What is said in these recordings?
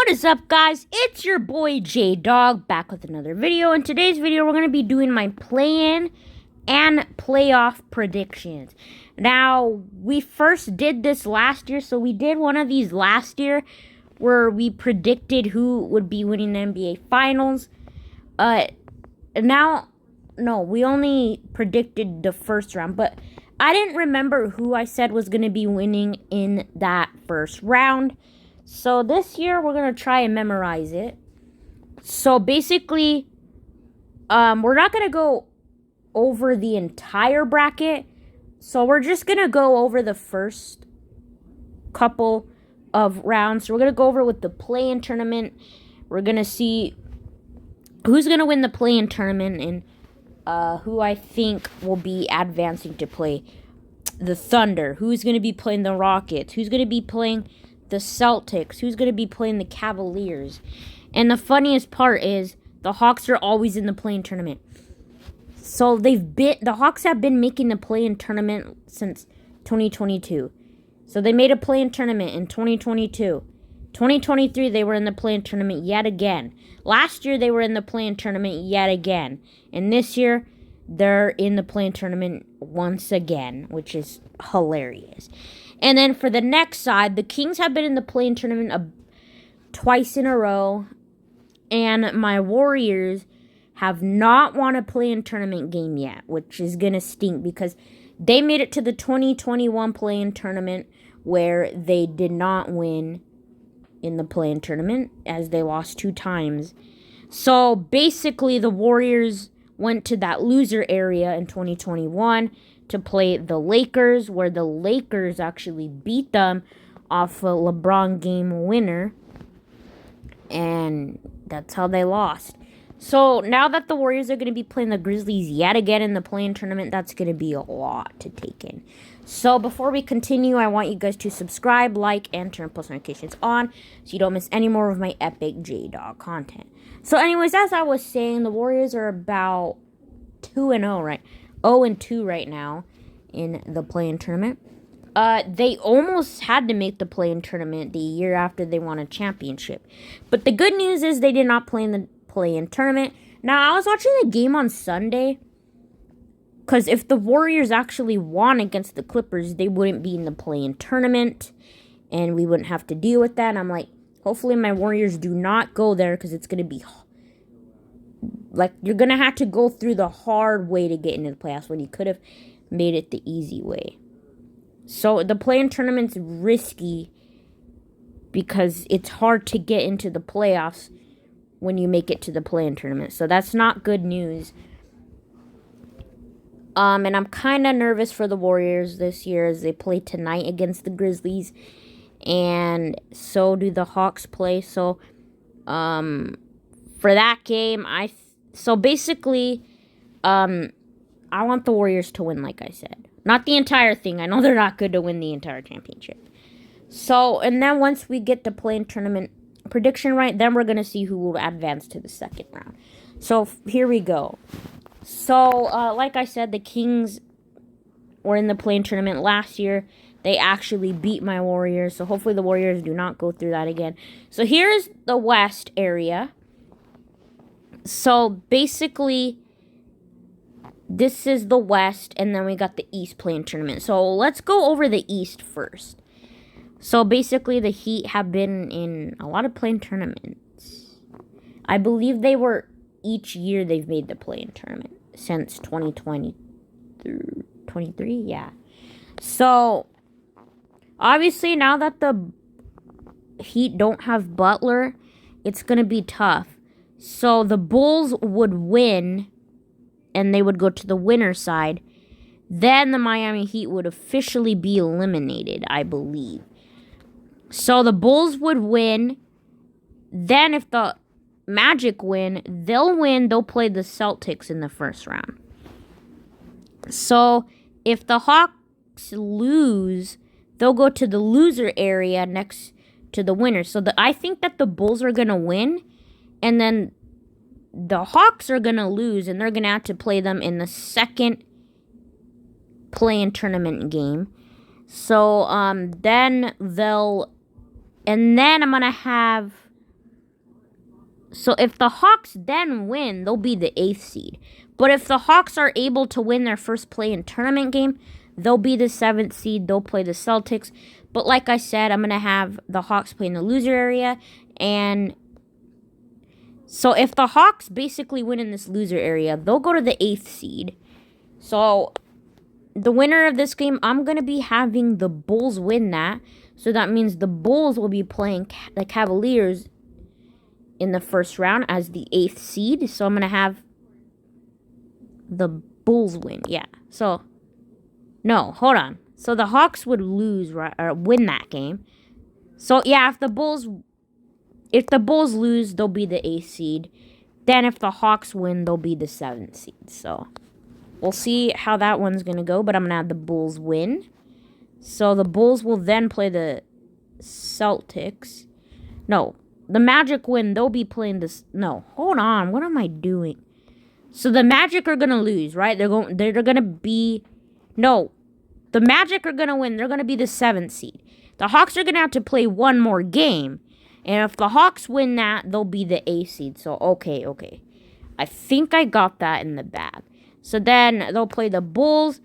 What is up, guys? It's your boy J-Dog back with another video. In today's video, we're going to be doing my play-in and playoff predictions. Now, we first did this last year, so we did one of these last year where we predicted who would be winning the NBA Finals. We only predicted the first round, but I didn't remember who I said was going to be winning in that first round. So this year, we're going to try and memorize it. So basically, we're not going to go over the entire bracket. So we're just going to go over the first couple of rounds. So we're going to go over with the play-in tournament. We're going to see who's going to win the play-in tournament and who I think will be advancing to play the Thunder. Who's going to be playing the Rockets. Who's going to be playing the Celtics, who's going to be playing the Cavaliers. And the funniest part is the Hawks are always in the play-in tournament. So the Hawks have been making the play-in tournament since 2022. So they made a play-in tournament in 2022. 2023 they were in the play-in tournament yet again. Last year they were in the play-in tournament yet again. And this year they're in the play-in tournament once again, which is hilarious. And then for the next side, the Kings have been in the play-in tournament twice in a row. And my Warriors have not won a play-in tournament game yet, which is going to stink because they made it to the 2021 play-in tournament where they did not win in the play-in tournament as they lost 2 times. So basically, the Warriors went to that loser area in 2021 to play the Lakers, where the Lakers actually beat them off a LeBron game winner. And that's how they lost. So now that the Warriors are going to be playing the Grizzlies yet again in the play-in tournament, that's going to be a lot to take in. So before we continue, I want you guys to subscribe, like, and turn post notifications on so you don't miss any more of my epic J-Dog content. So anyways, as I was saying, the Warriors are about 2-0, right? 0-2 right now in the play-in tournament. They almost had to make the play-in tournament the year after they won a championship. But the good news is they did not play in the play-in tournament. Now, I was watching the game on Sunday, because if the Warriors actually won against the Clippers, they wouldn't be in the play-in tournament, and we wouldn't have to deal with that. And I'm like, hopefully my Warriors do not go there, because it's going to be like, you're going to have to go through the hard way to get into the playoffs when you could have made it the easy way. So the play-in tournament's risky because it's hard to get into the playoffs when you make it to the play-in tournament. So that's not good news. And I'm kind of nervous for the Warriors this year as they play tonight against the Grizzlies. And so do the Hawks play. So, for that game, I want the Warriors to win, like I said. Not the entire thing. I know they're not good to win the entire championship. So, and then once we get the play-in tournament prediction right, then we're going to see who will advance to the second round. So, here we go. So, like I said, the Kings were in the play-in tournament last year. They actually beat my Warriors. So, hopefully the Warriors do not go through that again. So, here's the West area. So, basically, this is the West, and then we got the East play-in tournament. So, let's go over the East first. So, basically, the Heat have been in a lot of play-in tournaments. I believe they were, each year they've made the play-in tournament since 2023, yeah. So, obviously, now that the Heat don't have Butler, it's going to be tough. So, the Bulls would win, and they would go to the winner's side. Then the Miami Heat would officially be eliminated, I believe. So the Bulls would win. Then if the Magic win, they'll play the Celtics in the first round. So if the Hawks lose, they'll go to the loser area next to the winner. So I think that the Bulls are going to win, and then the Hawks are going to lose, and they're going to have to play them in the second play-in tournament game. So, then I'm going to have So if the Hawks then win, they'll be the 8th seed. But if the Hawks are able to win their first play-in tournament game, they'll be the 7th seed. They'll play the Celtics. But like I said, I'm going to have the Hawks play in the loser area. And so if the Hawks basically win in this loser area, they'll go to the 8th seed. So the winner of this game, I'm going to be having the Bulls win that. So that means the Bulls will be playing the Cavaliers in the first round as the 8th seed. So I'm going to have the Bulls win. Yeah. So, no, hold on. So the Hawks would lose, right, or win that game. So, yeah, if the Bulls lose, they'll be the 8th seed. Then if the Hawks win, they'll be the 7th seed. So we'll see how that one's going to go. But I'm going to have the Bulls win. So the Bulls will then play the Celtics. No, the Magic win. They'll be playing this. No, hold on. What am I doing? So the Magic are going to lose, right? They're going to be... No, the Magic are going to win. They're going to be the 7th seed. The Hawks are going to have to play one more game. And if the Hawks win that, they'll be the 8th seed. So, okay. I think I got that in the bag. So then they'll play the Bulls.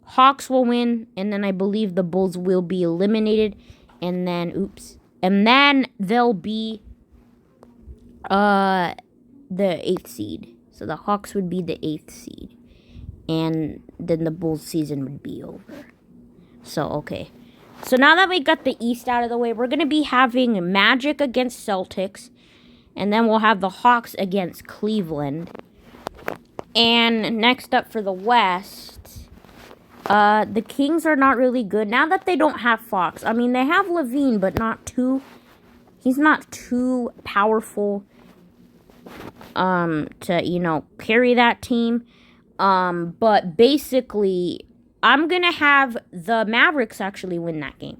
Hawks will win. And then I believe the Bulls will be eliminated. And then, And then they'll be the 8th seed. So the Hawks would be the 8th seed. And then the Bulls season would be over. So, okay. So now that we got the East out of the way, we're going to be having Magic against Celtics. And then we'll have the Hawks against Cleveland. And next up for the West, the Kings are not really good. Now that they don't have Fox. I mean, they have Levine, but he's not too powerful to, carry that team. But basically, I'm going to have the Mavericks actually win that game.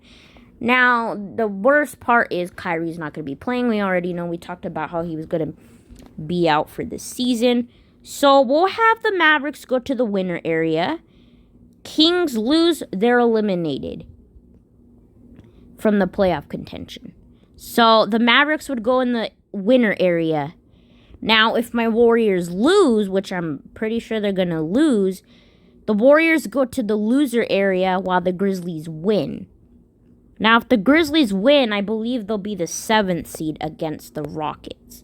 Now, the worst part is Kyrie's not going to be playing. We already know. We talked about how he was going to be out for this season. So, we'll have the Mavericks go to the winner area. Kings lose, they're eliminated from the playoff contention. So, the Mavericks would go in the winner area. Now, if my Warriors lose, which I'm pretty sure they're going to lose, the Warriors go to the loser area while the Grizzlies win. Now, if the Grizzlies win, I believe they'll be the 7th seed against the Rockets.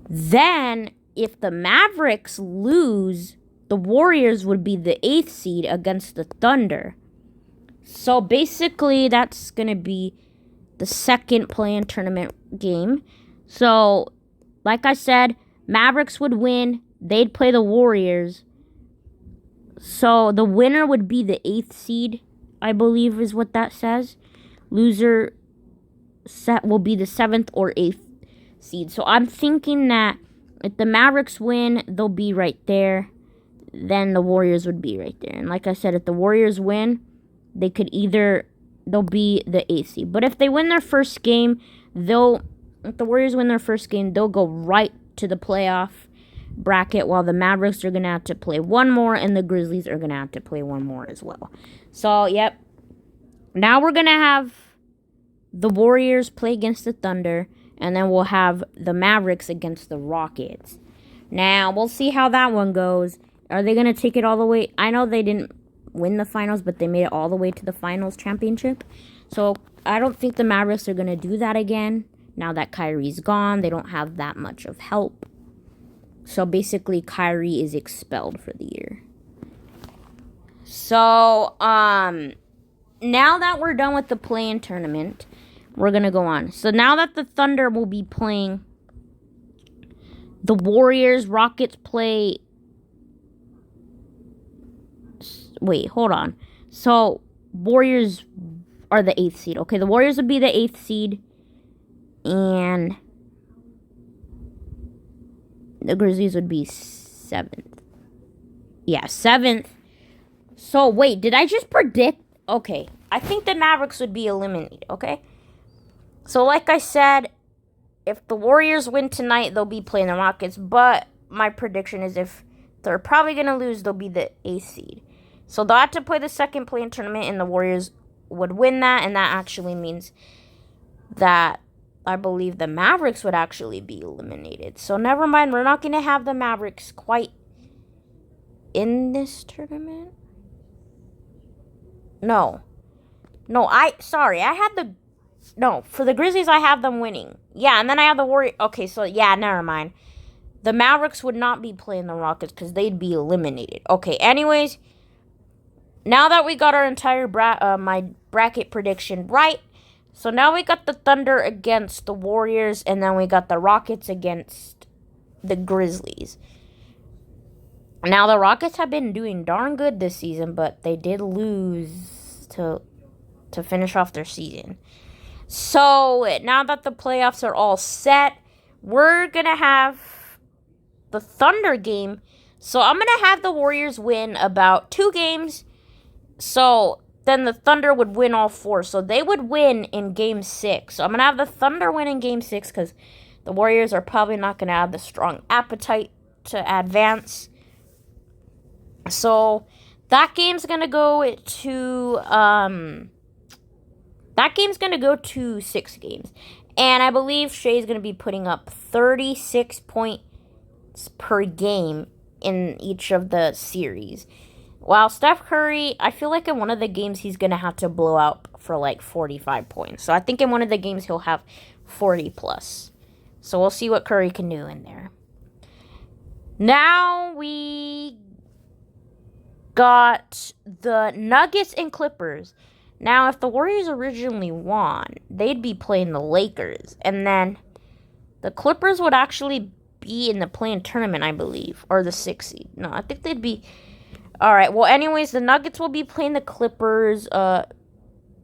Then, if the Mavericks lose, the Warriors would be the 8th seed against the Thunder. So, basically, that's going to be the second play-in tournament game. So, like I said, Mavericks would win. They'd play the Warriors. So, the winner would be the 8th seed, I believe is what that says. Loser set will be the 7th or 8th seed. So, I'm thinking that if the Mavericks win, they'll be right there. Then the Warriors would be right there. And like I said, if the Warriors win, they'll be the 8th seed. But if they win their first game, if the Warriors win their first game, they'll go right to the playoff bracket, while the Mavericks are going to have to play one more, and the Grizzlies are going to have to play one more as well. So, yep. Now we're going to have the Warriors play against the Thunder, and then we'll have the Mavericks against the Rockets. Now, we'll see how that one goes. Are they going to take it all the way? I know they didn't win the finals, but they made it all the way to the finals championship. So, I don't think the Mavericks are going to do that again. Now that Kyrie's gone, they don't have that much of help. So, basically, Kyrie is expelled for the year. So, now that we're done with the play-in tournament, we're going to go on. So, now that the Thunder will be playing the Warriors, Rockets play... Wait, hold on. So, Warriors are the 8th seed. Okay, the Warriors would be the 8th seed. And the Grizzlies would be 7th. Yeah, 7th. So, wait, did I just predict? Okay, I think the Mavericks would be eliminated, okay? So, like I said, if the Warriors win tonight, they'll be playing the Rockets. But my prediction is if they're probably going to lose, they'll be the 8th seed. So, they'll have to play the second play-in tournament, and the Warriors would win that. And that actually means that I believe the Mavericks would actually be eliminated. So never mind, we're not going to have the Mavericks quite in this tournament. No, sorry, for the Grizzlies, I have them winning. Yeah, and then I have the Warriors. Okay, so yeah, never mind. The Mavericks would not be playing the Rockets because they'd be eliminated. Okay, anyways, now that we got our entire my bracket prediction right, so now we got the Thunder against the Warriors, and then we got the Rockets against the Grizzlies. Now, the Rockets have been doing darn good this season, but they did lose to finish off their season. So, now that the playoffs are all set, we're going to have the Thunder game. So, I'm going to have the Warriors win about 2 games. So, then the Thunder would win all 4. So, they would win in Game 6. So, I'm going to have the Thunder win in Game 6 because the Warriors are probably not going to have the strong appetite to advance. So, that game's going to go to 6 games. And I believe Shea's going to be putting up 36 points per game in each of the series. While Steph Curry, I feel like in one of the games he's going to have to blow out for like 45 points. So I think in one of the games he'll have 40 plus. So we'll see what Curry can do in there. Now we got the Nuggets and Clippers. Now, if the Warriors originally won, they'd be playing the Lakers. And then the Clippers would actually be in the play-in tournament, I believe. Or the 6th seed. No, I think they'd be... Alright, well, anyways, the Nuggets will be playing the Clippers. I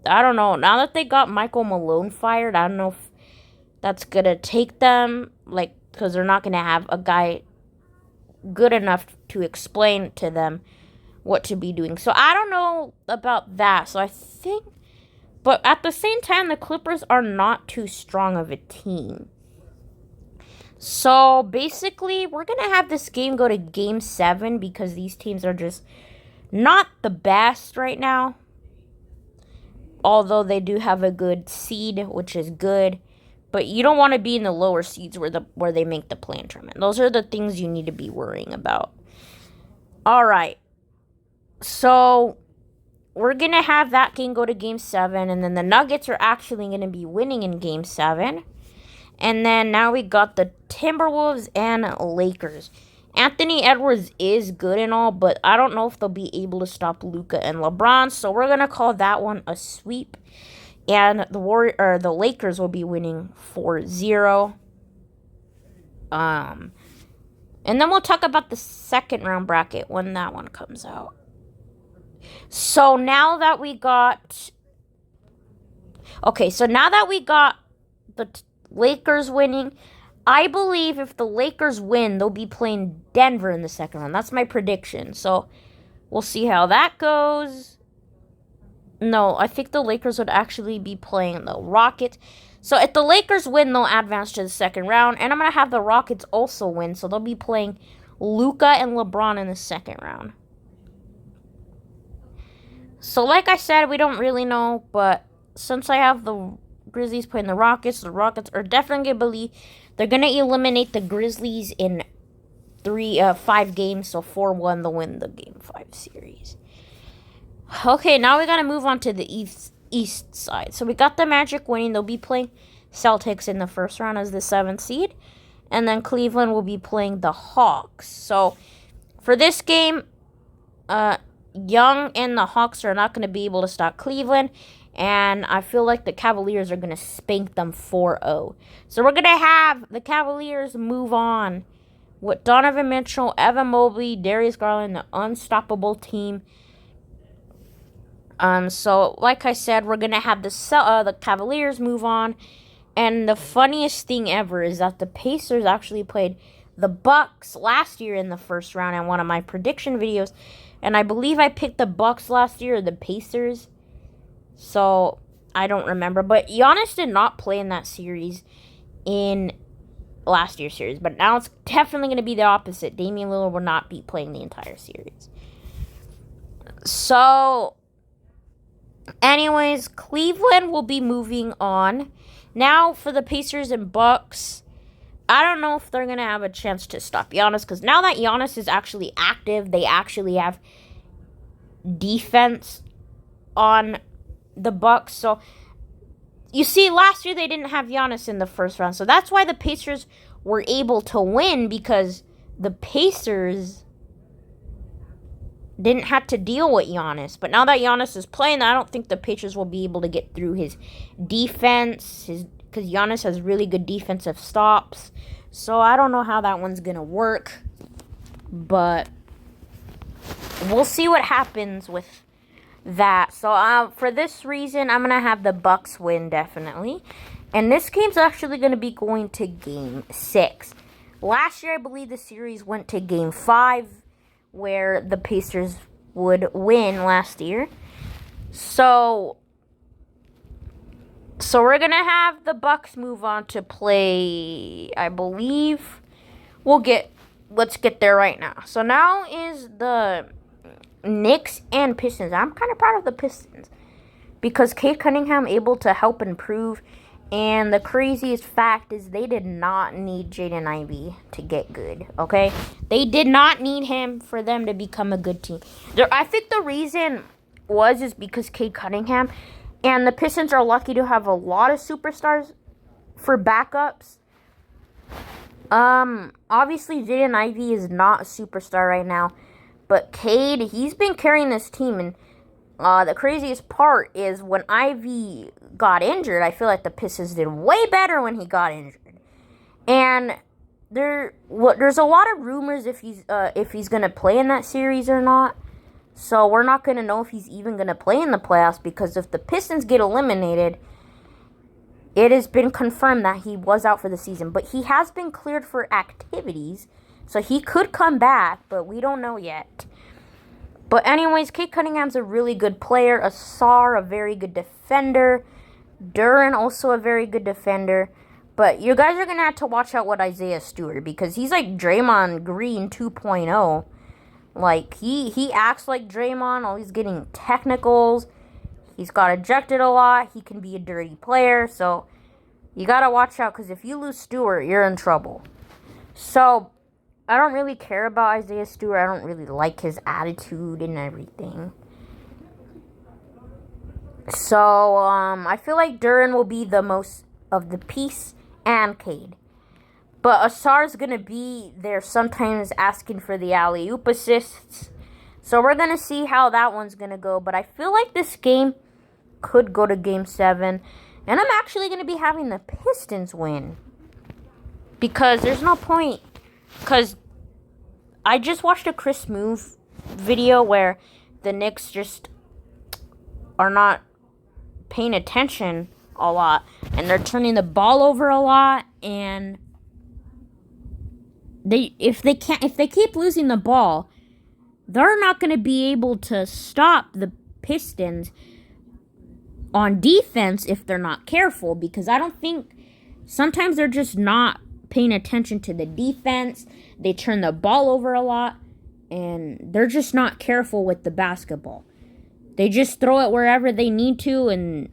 don't know. Now that they got Michael Malone fired, I don't know if that's going to take them. Like, because they're not going to have a guy good enough to explain to them what to be doing. So I don't know about that. So I think, but at the same time, the Clippers are not too strong of a team. So basically, we're going to have this game go to Game 7 because these teams are just not the best right now. Although they do have a good seed, which is good. But you don't want to be in the lower seeds where they make the play-in tournament. Those are the things you need to be worrying about. All right. So, we're going to have that game go to Game 7. And then the Nuggets are actually going to be winning in Game 7. And then now we got the Timberwolves and Lakers. Anthony Edwards is good and all, but I don't know if they'll be able to stop Luka and LeBron. So, we're going to call that one a sweep. And the Lakers will be winning 4-0. And then we'll talk about the second round bracket when that one comes out. So now that we got the Lakers winning, I believe if the Lakers win, they'll be playing Denver in the second round. That's my prediction. So we'll see how that goes. No, I think the Lakers would actually be playing the Rockets. So if the Lakers win, they'll advance to the second round. And I'm going to have the Rockets also win. So they'll be playing Luka and LeBron in the second round. So like I said, we don't really know. But since I have the Grizzlies playing the Rockets are definitely going to believe they're going to eliminate the Grizzlies in 5 games. So 4-1, they'll win the Game 5 series. Okay, now we got to move on to the East side. So we got the Magic winning. They'll be playing Celtics in the first round as the 7th seed. And then Cleveland will be playing the Hawks. So for this game, Young and the Hawks are not going to be able to stop Cleveland. And I feel like the Cavaliers are going to spank them 4-0. So we're going to have the Cavaliers move on with Donovan Mitchell, Evan Mobley, Darius Garland, the unstoppable team. So, like I said, we're going to have the Cavaliers move on. And the funniest thing ever is that the Pacers actually played the Bucks last year in the first round in one of my prediction videos. And I believe I picked the Bucks last year or the Pacers. So, I don't remember. But Giannis did not play in that series in last year's series. But now it's definitely going to be the opposite. Damian Lillard will not be playing the entire series. So anyways, Cleveland will be moving on. Now for the Pacers and Bucks, I don't know if they're going to have a chance to stop Giannis, because now that Giannis is actually active, they actually have defense on the Bucks. So, you see, last year they didn't have Giannis in the first round. So that's why the Pacers were able to win, because the Pacers didn't have to deal with Giannis. But now that Giannis is playing, I don't think the Pacers will be able to get through his defense, because Giannis has really good defensive stops. So I don't know how that one's going to work. But we'll see what happens with that. So for this reason, I'm going to have the Bucks win, definitely. And this game's actually going to be going to Game 6. Last year, I believe the series went to Game 5, where the Pacers would win last year. So we're going to have the Bucks move on to play, I believe. Let's get there right now. So now is the Knicks and Pistons. I'm kind of proud of the Pistons, because Cade Cunningham able to help improve. And the craziest fact is they did not need Jaden Ivey to get good, okay? They did not need him for them to become a good team. I think the reason is because Cade Cunningham, and the Pistons are lucky to have a lot of superstars for backups. Obviously Jaden Ivey is not a superstar right now, but Cade, he's been carrying this team. And the craziest part is when Ivy got injured, I feel like the Pistons did way better when he got injured. And there's a lot of rumors if he's gonna play in that series or not. So we're not gonna know if he's even gonna play in the playoffs, because if the Pistons get eliminated, it has been confirmed that he was out for the season. But he has been cleared for activities, so he could come back, but we don't know yet. But anyways, Cade Cunningham's a really good player. Asar, a very good defender. Duren, also a very good defender. But you guys are going to have to watch out with Isaiah Stewart, because he's like Draymond Green 2.0. Like, he acts like Draymond, always getting technicals. He's got ejected a lot. He can be a dirty player. So, you got to watch out, because if you lose Stewart, you're in trouble. So, I don't really care about Isaiah Stewart. I don't really like his attitude and everything. So, I feel like Duren will be the most of the piece, and Cade. But Asar's going to be there sometimes asking for the alley-oop assists. So, we're going to see how that one's going to go. But I feel like this game could go to Game 7. And I'm actually going to be having the Pistons win, because there's no point. Because I just watched a Chris Move video where the Knicks just are not paying attention a lot. And they're turning the ball over a lot. And if they keep losing the ball, they're not going to be able to stop the Pistons on defense if they're not careful. Because I don't think, sometimes they're just not paying attention to the defense. They turn the ball over a lot, and they're just not careful with the basketball. They just throw it wherever they need to, and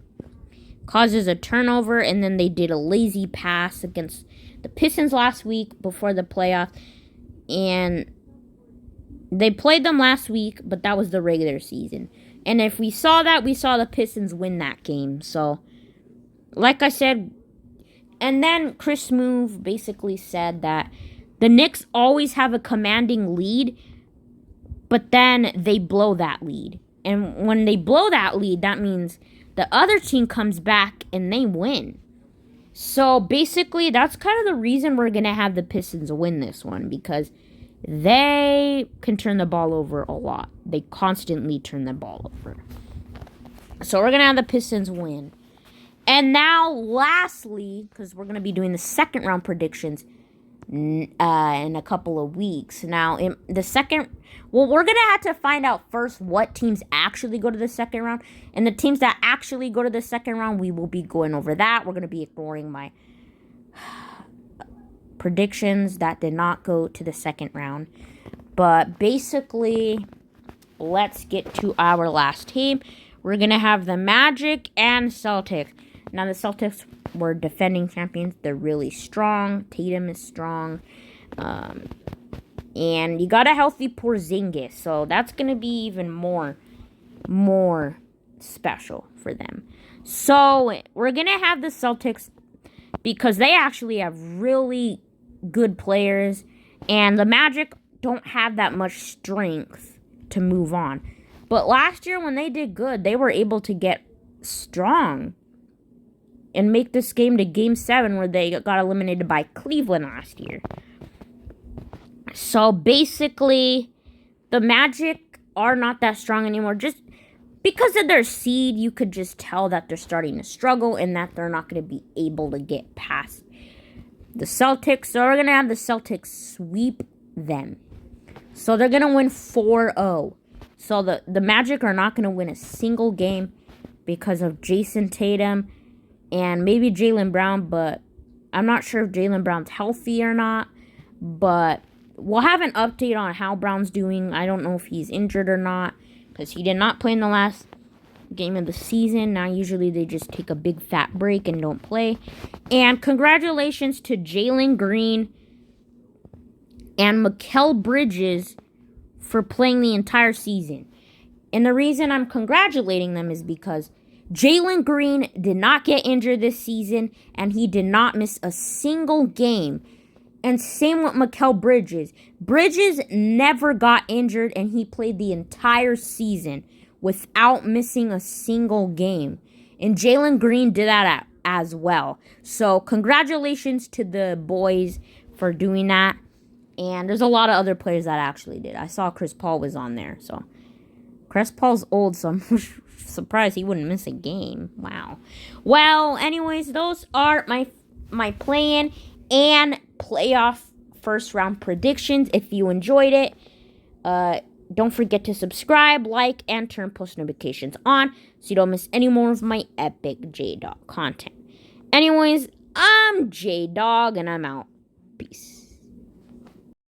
causes a turnover. And then they did a lazy pass against the Pistons last week before the playoff, and they played them last week, but that was the regular season. And if we saw that, we saw the Pistons win that game. So, like I said, and then Chris Move basically said that the Knicks always have a commanding lead, but then they blow that lead. And when they blow that lead, that means the other team comes back and they win. So basically, that's kind of the reason we're going to have the Pistons win this one, because they can turn the ball over a lot. They constantly turn the ball over. So we're going to have the Pistons win. And now, lastly, because we're going to be doing the second round predictions in a couple of weeks. Now, in the second, we're going to have to find out first what teams actually go to the second round. And the teams that actually go to the second round, we will be going over that. We're going to be ignoring my predictions that did not go to the second round. But basically, let's get to our last team. We're going to have the Magic and Celtics. Now, the Celtics were defending champions. They're really strong. Tatum is strong. And you got a healthy Porzingis, so that's going to be even more special for them. So we're going to have the Celtics because they actually have really good players, and the Magic don't have that much strength to move on. But last year when they did good, they were able to get strong and make this game to Game 7 where they got eliminated by Cleveland last year. So basically, the Magic are not that strong anymore. Just because of their seed, you could just tell that they're starting to struggle and that they're not going to be able to get past the Celtics. So we're going to have the Celtics sweep them. So they're going to win 4-0. So the Magic are not going to win a single game because of Jason Tatum and maybe Jaylen Brown, but I'm not sure if Jaylen Brown's healthy or not. But we'll have an update on how Brown's doing. I don't know if he's injured or not because he did not play in the last game of the season. Now usually they just take a big fat break and don't play. And congratulations to Jalen Green and Mikal Bridges for playing the entire season. And the reason I'm congratulating them is because Jalen Green did not get injured this season, and he did not miss a single game. And same with Mikal Bridges. Bridges never got injured, and he played the entire season without missing a single game. And Jalen Green did that as well. So congratulations to the boys for doing that. And there's a lot of other players that actually did. I saw Chris Paul was on there. So Chris Paul's old, so I'm surprised he wouldn't miss a game. Wow. Well, anyways, those are my play-in and playoff first round predictions. If you enjoyed it, don't forget to subscribe, like, and turn post notifications on so you don't miss any more of my epic J-Dog content. Anyways, I'm J-Dog and I'm out. Peace.